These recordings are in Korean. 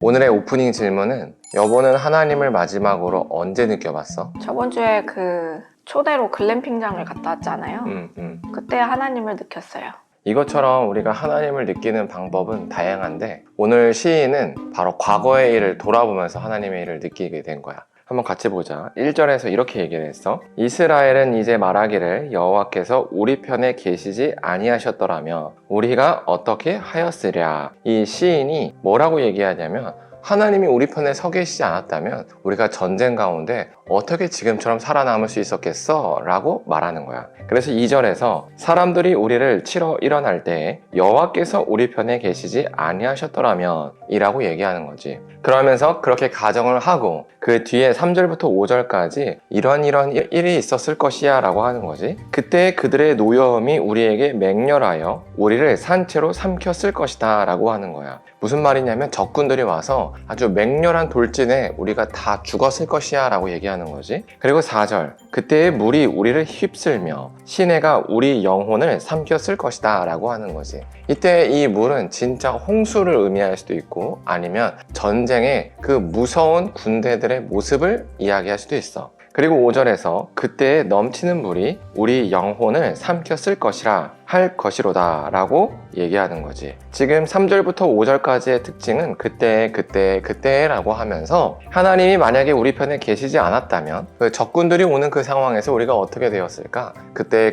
오늘의 오프닝 질문은 여보는 하나님을 마지막으로 언제 느껴봤어? 저번 주에 그 초대로 글램핑장을 갔다 왔잖아요. 그때 하나님을 느꼈어요. 이것처럼 우리가 하나님을 느끼는 방법은 다양한데 오늘 시인은 바로 과거의 일을 돌아보면서 하나님의 일을 느끼게 된 거야. 한번 같이 보자. 1절에서 이렇게 얘기를 했어. 이스라엘은 이제 말하기를 여호와께서 우리 편에 계시지 아니하셨더라며 우리가 어떻게 하였으랴. 이 시인이 뭐라고 얘기하냐면 하나님이 우리 편에 서 계시지 않았다면 우리가 전쟁 가운데 어떻게 지금처럼 살아남을 수 있었겠어? 라고 말하는 거야. 그래서 2절에서 사람들이 우리를 치러 일어날 때 여호와께서 우리 편에 계시지 아니하셨더라면 이라고 얘기하는 거지. 그러면서 그렇게 가정을 하고 그 뒤에 3절부터 5절까지 이런 일이 있었을 것이야 라고 하는 거지. 그때 그들의 노여움이 우리에게 맹렬하여 우리를 산채로 삼켰을 것이다 라고 하는 거야. 무슨 말이냐면 적군들이 와서 아주 맹렬한 돌진에 우리가 다 죽었을 것이야 라고 얘기하는 거지. 그리고 4절 그때의 물이 우리를 휩쓸며 시내가 우리 영혼을 삼켰을 것이다 라고 하는 거지. 이때 이 물은 진짜 홍수를 의미할 수도 있고 아니면 전쟁의 그 무서운 군대들의 모습을 이야기할 수도 있어. 그리고 5절에서 그때의 넘치는 물이 우리 영혼을 삼켰을 것이라 할 것이로다 라고 얘기하는 거지. 지금 3절부터 5절까지의 특징은 그때 라고 하면서 하나님이 만약에 우리 편에 계시지 않았다면 그 적군들이 오는 그 상황에서 우리가 어떻게 되었을까? 그때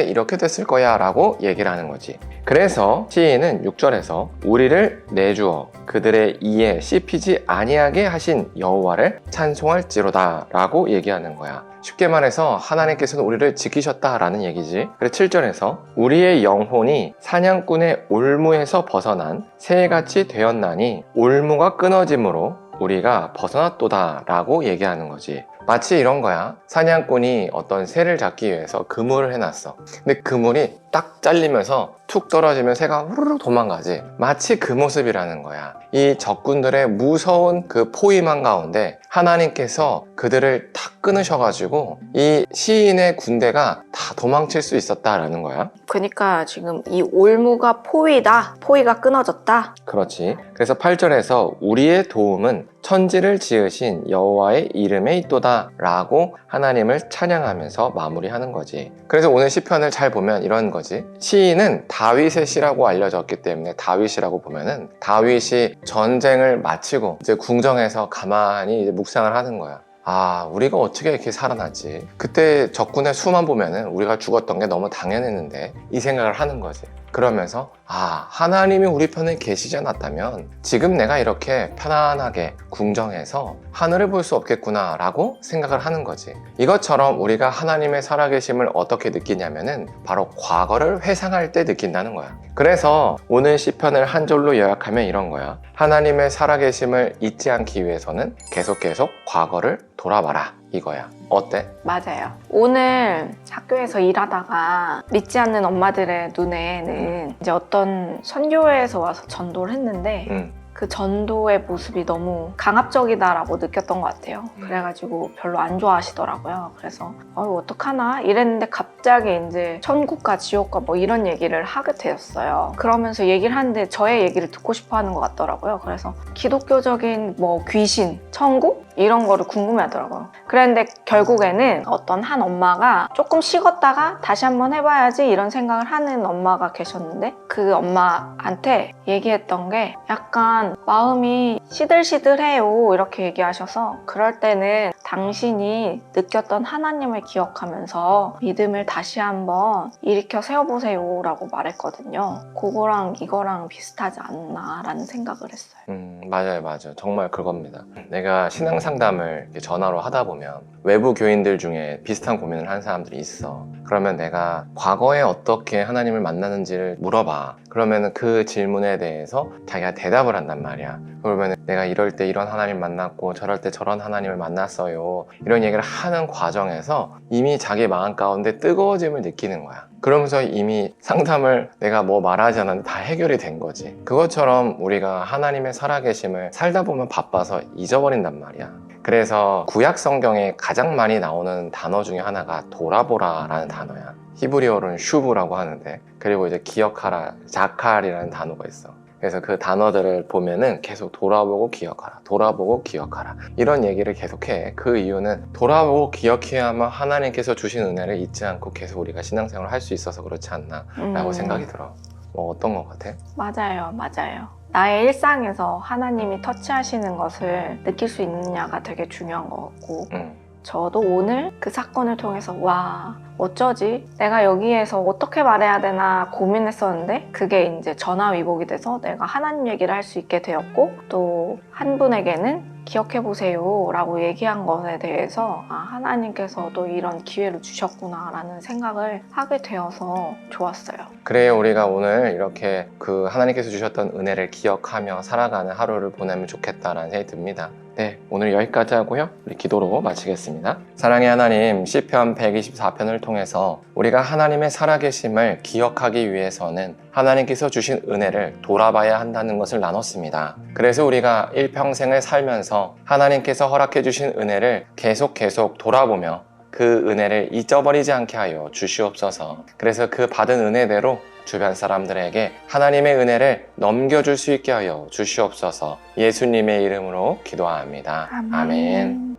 이렇게 됐을 거야 라고 얘기를 하는 거지. 그래서 시인은 6절에서 우리를 내주어 그들의 이에 씹히지 아니하게 하신 여호와를 찬송할지로다 라고 얘기하는 거야. 쉽게 말해서 하나님께서는 우리를 지키셨다라는 얘기지. 그리고 7절에서 우리의 영혼이 사냥꾼의 올무에서 벗어난 새같이 되었나니 올무가 끊어짐으로 우리가 벗어났도다 라고 얘기하는 거지. 마치 이런 거야. 사냥꾼이 어떤 새를 잡기 위해서 그물을 해놨어. 근데 그물이 딱 잘리면서 툭 떨어지면 새가 후루룩 도망가지. 마치 그 모습이라는 거야. 이 적군들의 무서운 그 포위망 가운데 하나님께서 그들을 탁 끊으셔가지고 이 시인의 군대가 다 도망칠 수 있었다라는 거야. 그러니까 지금 이 올무가 포위다. 포위가 끊어졌다. 그렇지. 그래서 8절에서 우리의 도움은 천지를 지으신 여호와의 이름에 있도다 라고 하나님을 찬양하면서 마무리하는 거지. 그래서 오늘 시편을 잘 보면 이런 거지. 시인은 다윗의 시라고 알려졌기 때문에 다윗이라고 보면은 다윗이 전쟁을 마치고 이제 궁정에서 가만히 이제 묵상을 하는 거야. 아, 우리가 어떻게 이렇게 살아났지? 그때 적군의 수만 보면은 우리가 죽었던 게 너무 당연했는데 이 생각을 하는 거지. 그러면서 아, 하나님이 우리 편에 계시지 않았다면 지금 내가 이렇게 편안하게 궁정에서 하늘을 볼 수 없겠구나 라고 생각을 하는 거지. 이것처럼 우리가 하나님의 살아계심을 어떻게 느끼냐면은 바로 과거를 회상할 때 느낀다는 거야. 그래서 오늘 시편을 한 절로 요약하면 이런 거야. 하나님의 살아계심을 잊지 않기 위해서는 계속 과거를 돌아봐라 이거야. 어때? 맞아요. 오늘 학교에서 일하다가 믿지 않는 엄마들의 눈에는 이제 어떤 선교회에서 와서 전도를 했는데 그 전도의 모습이 너무 강압적이다라고 느꼈던 것 같아요. 그래가지고 별로 안 좋아하시더라고요. 그래서 어떡하나 이랬는데 갑자기 이제 천국과 지옥과 뭐 이런 얘기를 하게 되었어요. 그러면서 얘기를 하는데 저의 얘기를 듣고 싶어 하는 것 같더라고요. 그래서 기독교적인 뭐 귀신, 천국? 이런 거를 궁금해하더라고요. 그랬는데 결국에는 어떤 한 엄마가 조금 식었다가 다시 한번 해봐야지 이런 생각을 하는 엄마가 계셨는데 그 엄마한테 얘기했던 게 약간 마음이 시들시들해요 이렇게 얘기하셔서 그럴 때는 당신이 느꼈던 하나님을 기억하면서 믿음을 다시 한번 일으켜 세워보세요 라고 말했거든요. 그거랑 이거랑 비슷하지 않나 라는 생각을 했어요. 맞아요. 정말 그겁니다. 내가 신앙 상담을 전화로 하다 보면 외부 교인들 중에 비슷한 고민을 하는 사람들이 있어. 그러면 내가 과거에 어떻게 하나님을 만나는지를 물어봐. 그러면 그 질문에 대해서 자기가 대답을 한단 말이야. 그러면 내가 이럴 때 이런 하나님 만났고 저럴 때 저런 하나님을 만났어요. 이런 얘기를 하는 과정에서 이미 자기 마음 가운데 뜨거워짐을 느끼는 거야. 그러면서 이미 상담을 내가 뭐 말하지 않았는데 다 해결이 된 거지. 그것처럼 우리가 하나님의 살아계심을 살다 보면 바빠서 잊어버린단 말이야. 그래서 구약 성경에 가장 많이 나오는 단어 중에 하나가 돌아보라 라는 단어야. 히브리어로는 슈브라고 하는데, 그리고 이제 기억하라, 자칼이라는 단어가 있어. 그래서 그 단어들을 보면은 계속 돌아보고 기억하라, 돌아보고 기억하라, 이런 얘기를 계속해. 그 이유는 돌아보고 기억해야만 하나님께서 주신 은혜를 잊지 않고 계속 우리가 신앙생활을 할 수 있어서 그렇지 않나 라고 생각이 들어. 뭐 어떤 것 같아? 맞아요. 나의 일상에서 하나님이 터치하시는 것을 느낄 수 있느냐가 되게 중요한 것 같고, 저도 오늘 그 사건을 통해서 와, 어쩌지? 내가 여기에서 어떻게 말해야 되나 고민했었는데 그게 이제 전화위복이 돼서 내가 하나님 얘기를 할 수 있게 되었고, 또 한 분에게는 기억해보세요 라고 얘기한 것에 대해서 하나님께서도 이런 기회를 주셨구나 라는 생각을 하게 되어서 좋았어요. 그래, 우리가 오늘 이렇게 그 하나님께서 주셨던 은혜를 기억하며 살아가는 하루를 보내면 좋겠다라는 생각이 듭니다. 네, 오늘 여기까지 하고요. 우리 기도로 마치겠습니다. 사랑의 하나님, 시편 124편을 통해서 우리가 하나님의 살아계심을 기억하기 위해서는 하나님께서 주신 은혜를 돌아봐야 한다는 것을 나눴습니다. 그래서 우리가 일평생을 살면서 하나님께서 허락해 주신 은혜를 계속 돌아보며 그 은혜를 잊어버리지 않게 하여 주시옵소서. 그래서 그 받은 은혜대로 주변 사람들에게 하나님의 은혜를 넘겨줄 수 있게 하여 주시옵소서. 예수님의 이름으로 기도합니다. 아멘.